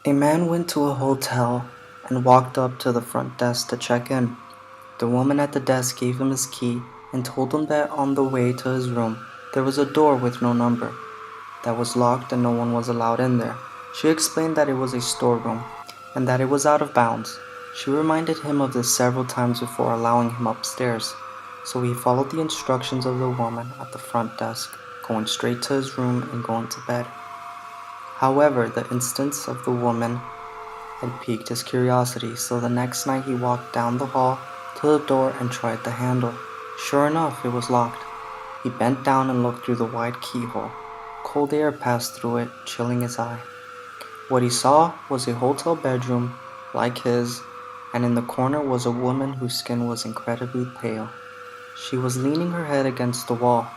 A man went to a hotel and walked up to the front desk to check in. The woman at the desk gave him his key and told him that on the way to his room there was a door with no number that was locked and no one was allowed in there. She explained that it was a storeroom and that it was out of bounds. She reminded him of this several times before allowing him upstairs, so he followed the instructions of the woman at the front desk, going straight to his room and going to bed. However, the instance of the woman had piqued his curiosity, so the next night he walked down the hall to the door and tried the handle. Sure enough, it was locked. He bent down and looked through the wide keyhole. Cold air passed through it, chilling his eye. What he saw was a hotel bedroom like his, and in the corner was a woman whose skin was incredibly pale. She was leaning her head against the wall,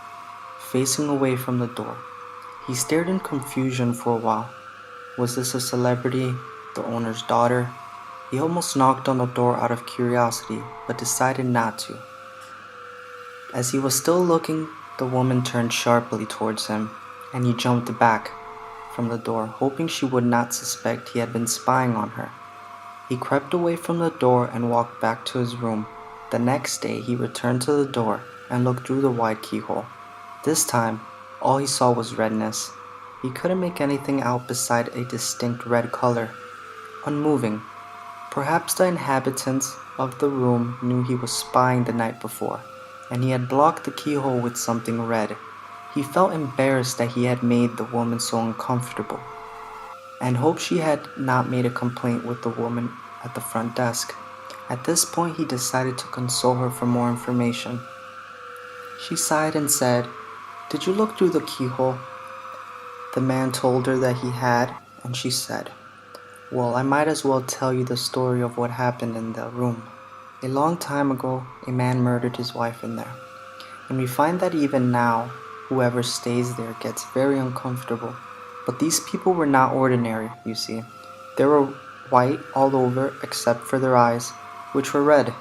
facing away from the door. He stared in confusion for a while. Was this a celebrity, the owner's daughter? He almost knocked on the door out of curiosity, but decided not to. As he was still looking, the woman turned sharply towards him, and he jumped back from the door, hoping she would not suspect he had been spying on her. He crept away from the door and walked back to his room. The next day he returned to the door and looked through the wide keyhole. This time, all he saw was redness. He couldn't make anything out beside a distinct red color, unmoving. Perhaps the inhabitants of the room knew he was spying the night before, and he had blocked the keyhole with something red. He felt embarrassed that he had made the woman so uncomfortable, and hoped she had not made a complaint with the woman at the front desk. At this point he decided to consult her for more information. She sighed and said, "Did you look through the keyhole?" The man told her that he had, and she said, "Well, I might as well tell you the story of what happened in the room. A long time ago, a man murdered his wife in there, and we find that even now, whoever stays there gets very uncomfortable. But these people were not ordinary, you see. They were white all over except for their eyes, which were red.